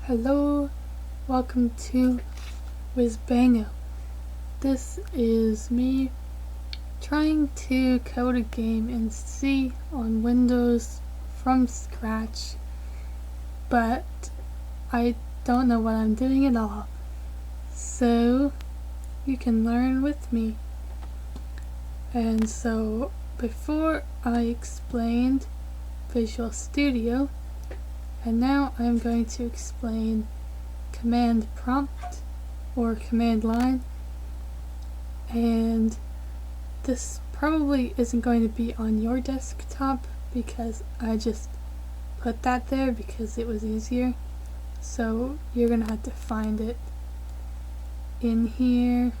Hello, welcome to Wizbango. This is me trying to code a game in C on Windows from scratch, but I don't know what I'm doing at all. So you can learn with me. And so before I explained Visual Studio, and now I'm going to explain command prompt or command line, and this probably isn't going to be on your desktop because I just put that there because it was easier, so you're gonna have to find it in here.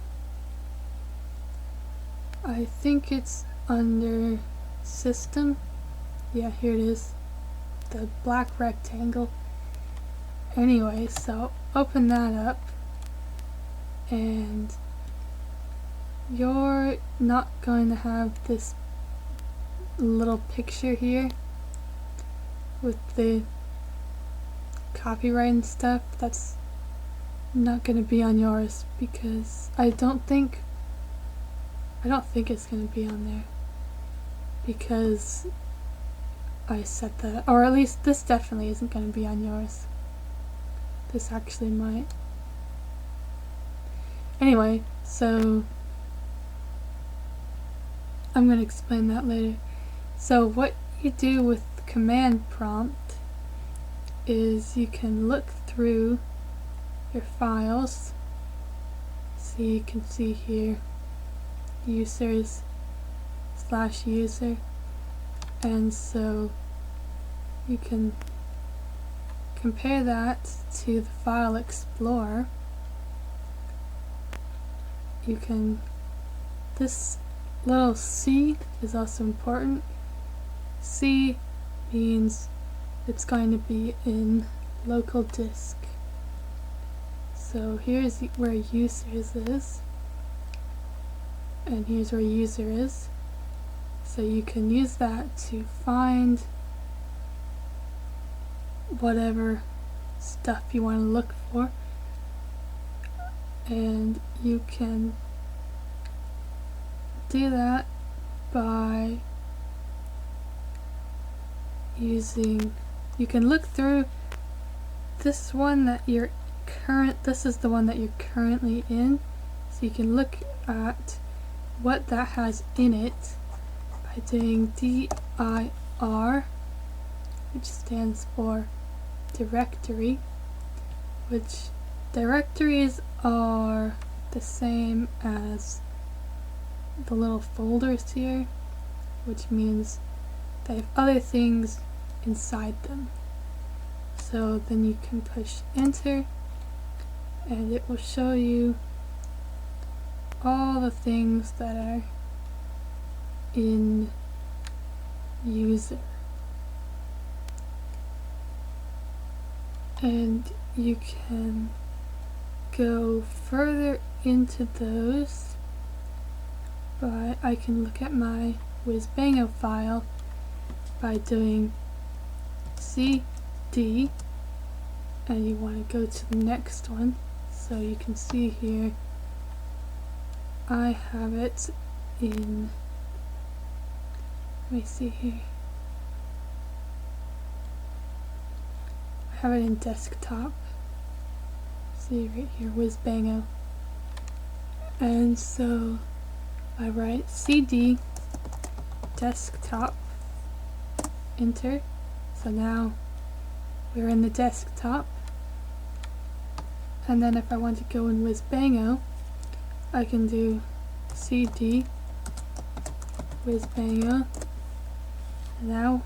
I think it's under system. Yeah, here it is, the black rectangle. Anyway, so open that up, and you're not going to have this little picture here with the copyright and stuff. That's not going to be on yours because I don't think it's going to be on there because I set that, or at least this definitely isn't going to be on yours. This actually might. Anyway, so I'm going to explain that later. So what you do with command prompt is you can look through your files. So you can see here users/user, and so you can compare that to the file explorer. You can, this little C is also important. C means it's going to be in local disk. So here's where users is, and here's where user is. So you can use that to find whatever stuff you want to look for, and you can do that by using, you can look through this one that you're this is the one that you're currently in, so you can look at what that has in it by doing dir, which stands for directory, which directories are the same as the little folders here, which means they have other things inside them. So then you can push enter and it will show you all the things that are in user, and you can go further into those by, I can look at my Wizbango file by doing cd, and you want to go to the next one. So you can see here I have it in, let me see here, I have it in desktop. See right here, Wizbango. And so I write cd desktop, enter. So now we're in the desktop. And then if I want to go in Wizbango, I can do cd Wizbango. And now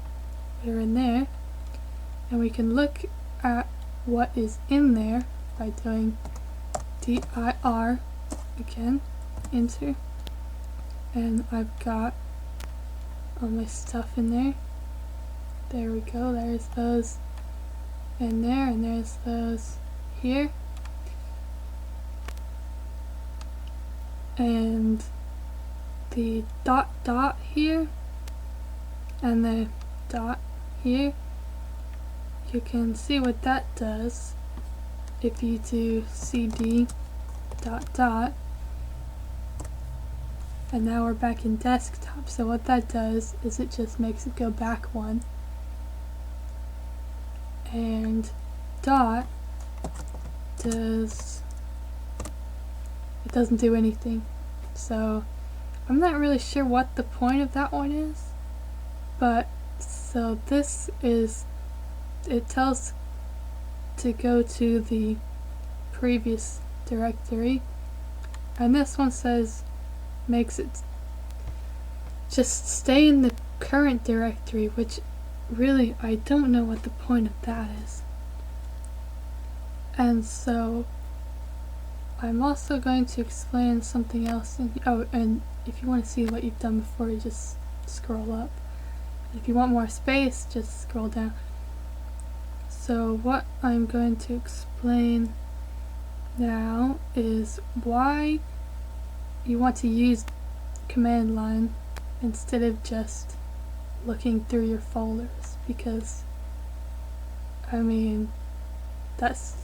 we're in there, and we can look at what is in there by doing dir again, enter, and I've got all my stuff in there. There we go, there's those in there, and there's those here, and the dot here and the dot here, you can see what that does if you do cd ... and now we're back in desktop, so what that does is it just makes it go back one, and dot does, it doesn't do anything. So I'm not really sure what the point of that one is, but so this is, it tells to go to the previous directory, and this one says makes it just stay in the current directory, which really I don't know what the point of that is. And so I'm also going to explain something else and if you want to see what you've done before, you just scroll up. If you want more space, just scroll down. So what I'm going to explain now is why you want to use command line instead of just looking through your folders, because I mean that's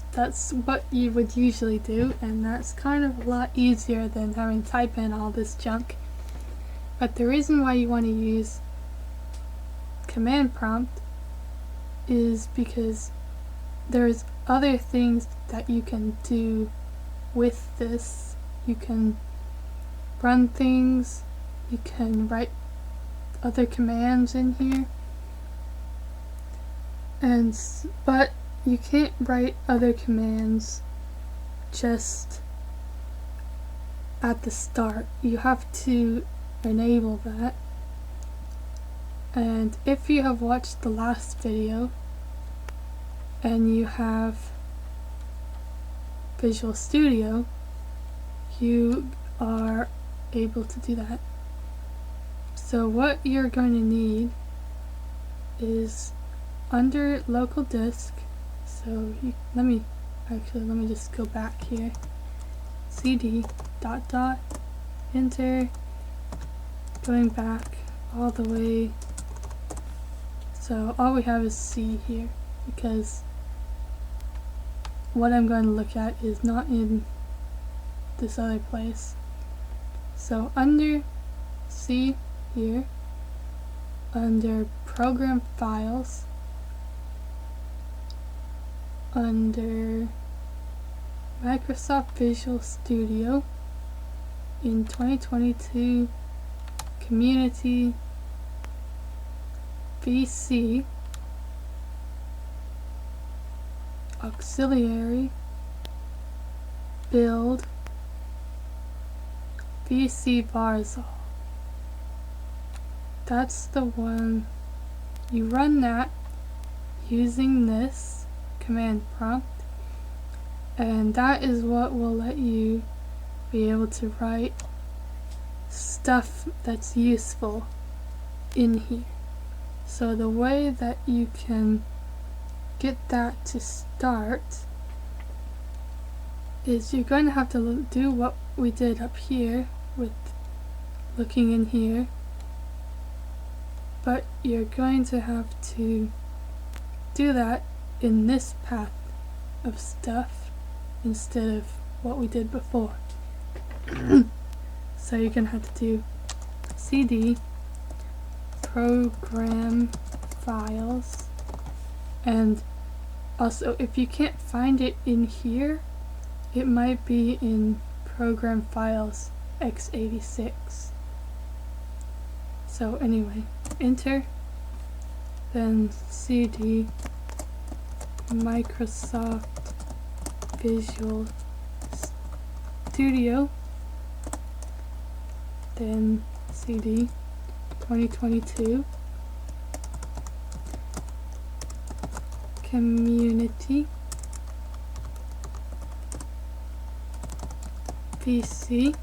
what you would usually do, and that's kind of a lot easier than having to type in all this junk. But the reason why you want to use command prompt is because there's other things that you can do with this. You can run things, you can write other commands in here, but you can't write other commands just at the start. You have to enable that. And if you have watched the last video and you have Visual Studio, you are able to do that. So what you're going to need is under local disk, so let me just go back here, cd ... enter, going back all the way, so all we have is C here, because what I'm going to look at is not in this other place. So under C here, under program files, under Microsoft Visual Studio in 2022 community VC auxiliary build vcvarsall. That's the one. You run that using this command prompt, and that is what will let you be able to write stuff that's useful in here. So the way that you can get that to start is you're going to have to do what we did up here with looking in here, but you're going to have to do that in this path of stuff instead of what we did before. So you're going to have to do cd program files, and also if you can't find it in here, it might be in program files x86. So anyway, enter, then cd Microsoft Visual Studio, then cd 2022 community VC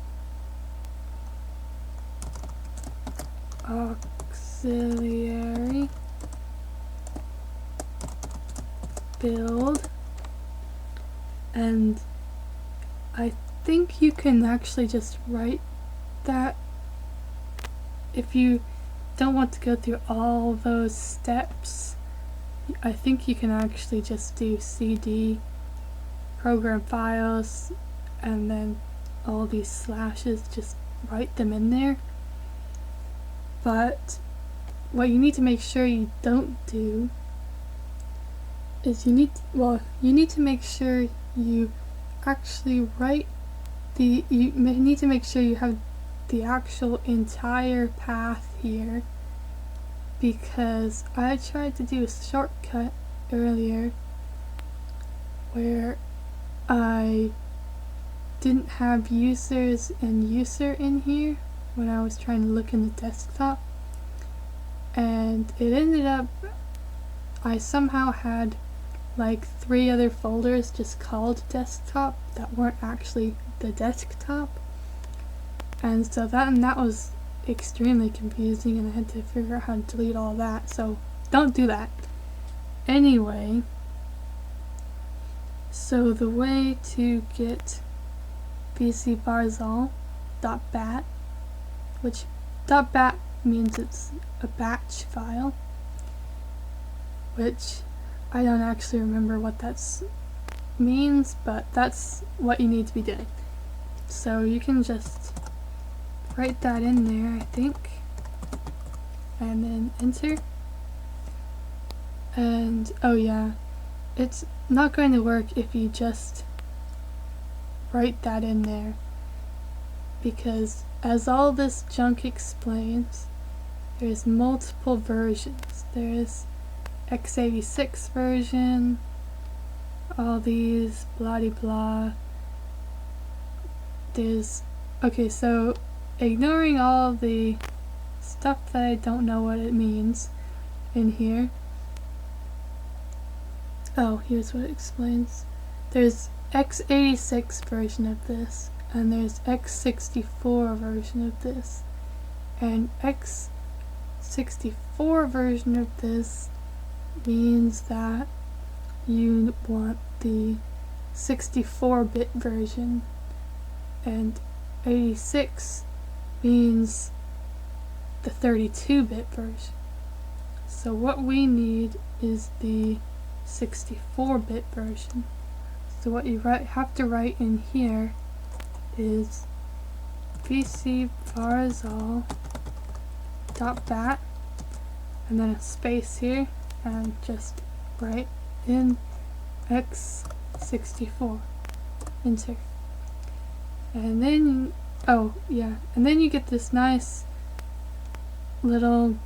auxiliary build, and I think you can actually just write that if you don't want to go through all those steps. I think you can actually just do cd program files and then all these slashes, just write them in there. But what you need to make sure you don't do is you need to make sure you actually write you need to make sure you have the actual entire path here, because I tried to do a shortcut earlier where I didn't have users and user in here when I was trying to look in the desktop, and it ended up I somehow had like 3 other folders just called desktop that weren't actually the desktop, and so that was extremely confusing, and I had to figure out how to delete all that. So don't do that. Anyway, so the way to get vcvarsall.bat, which .bat means it's a batch file, which I don't actually remember what that means, but that's what you need to be doing. So you can just write that in there, I think, and then enter. And oh yeah, it's not going to work if you just write that in there, because as all this junk explains, there's multiple versions. There's x86 version, all these blah de blah. Okay, so ignoring all the stuff that I don't know what it means in here. Oh, here's what it explains. There's x86 version of this, and there's x64 version of this, and x64 version of this means that you want the 64-bit version, and 86 means the 32-bit version. So what we need is the 64-bit version. So what you have to write in here is vcvarsall.bat and then a space here, and just write in x64, enter, and then and then you get this nice little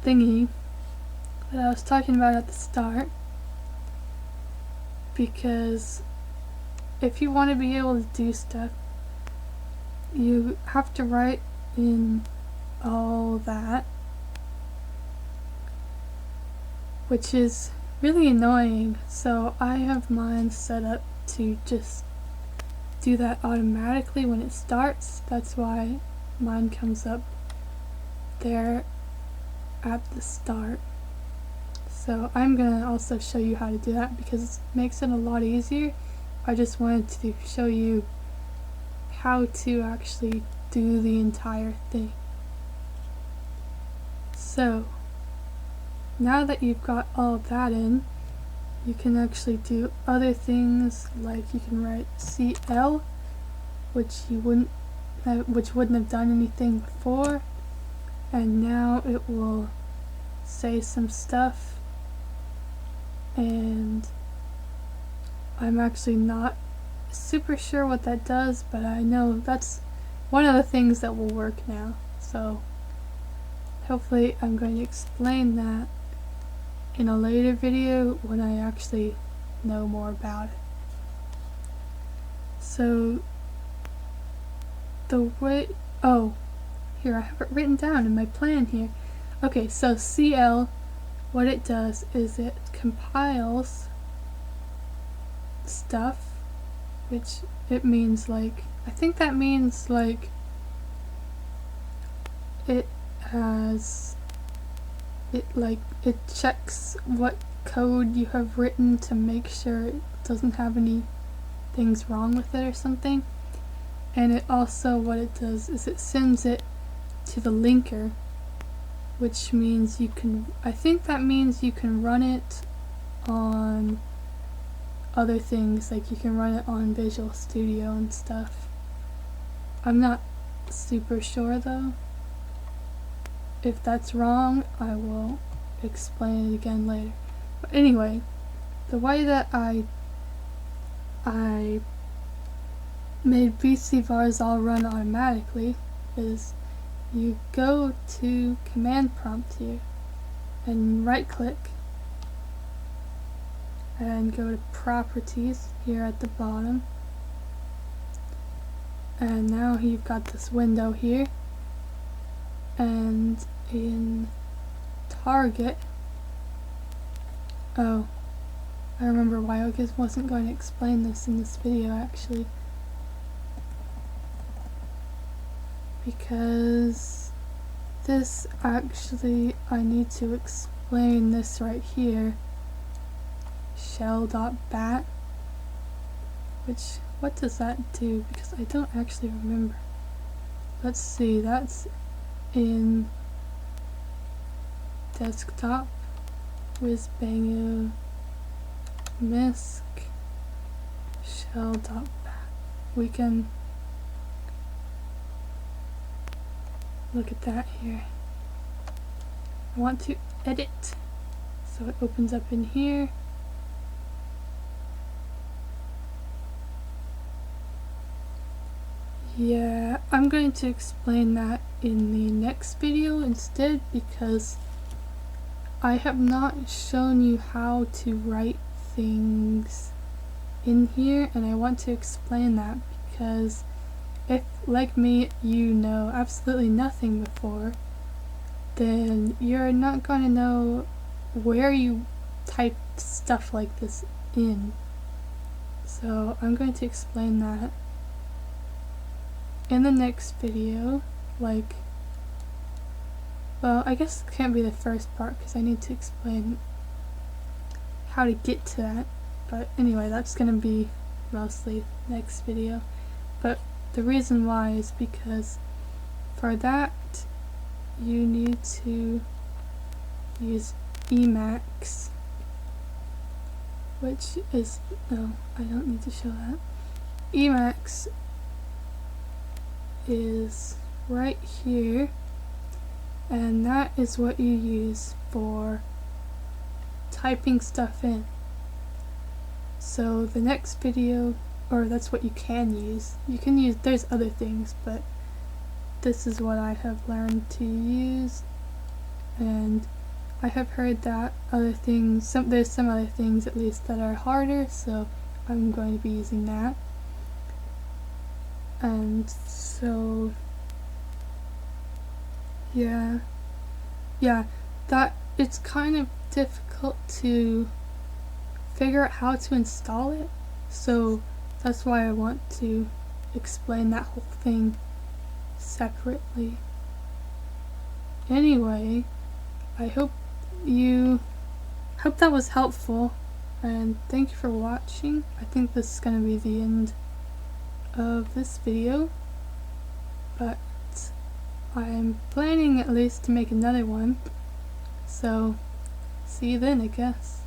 thingy that I was talking about at the start, because if you want to be able to do stuff, you have to write in all that, which is really annoying. So I have mine set up to just do that automatically when it starts. That's why mine comes up there at the start. So I'm gonna also show you how to do that, because it makes it a lot easier. I just wanted to show you how to actually do the entire thing. So now that you've got all of that in, you can actually do other things, like you can write CL, which wouldn't have done anything before, and now it will say some stuff, and I'm actually not super sure what that does, but I know that's one of the things that will work now. So hopefully I'm going to explain that in a later video when I actually know more about it. So the way, here I have it written down in my plan here. Okay, so CL, what it does is it compiles stuff, which it means like, I think that means like it checks what code you have written to make sure it doesn't have any things wrong with it or something. And it also, what it does is it sends it to the linker, which means you can, I think that means you can run it on other things, like you can run it on Visual Studio and stuff. I'm not super sure though. If that's wrong, I will explain it again later. But anyway, the way that I made vcvarsall run automatically is you go to command prompt here and right click and go to properties here at the bottom, and now you've got this window here, and in target, oh, I remember why I wasn't going to explain this in this video actually, because this actually, I need to explain this right here, shell.bat, which, what does that do? Because I don't actually remember. Let's see, that's in desktop, Wizbango, misc, shell.bat. We can look at that here. I want to edit, so it opens up in here. Yeah, I'm going to explain that in the next video instead, because I have not shown you how to write things in here, and I want to explain that because if, like me, you know absolutely nothing before, then you're not going to know where you type stuff like this in. So I'm going to explain that in the next video, like, well, I guess it can't be the first part because I need to explain how to get to that, but anyway, that's gonna be mostly next video. But the reason why is because for that you need to use Emacs, which is, no, I don't need to show that. Emacs is right here, and that is what you use for typing stuff in. So the next video, or that's what you can use. You can use, there's other things, but this is what I have learned to use, and I have heard that other things, there's some other things at least that are harder, so I'm going to be using that. And so yeah, that it's kind of difficult to figure out how to install it, so that's why I want to explain that whole thing separately. Anyway, I hope that was helpful, and thank you for watching. I think this is going to be the end of this video, but I'm planning at least to make another one, so see you then, I guess.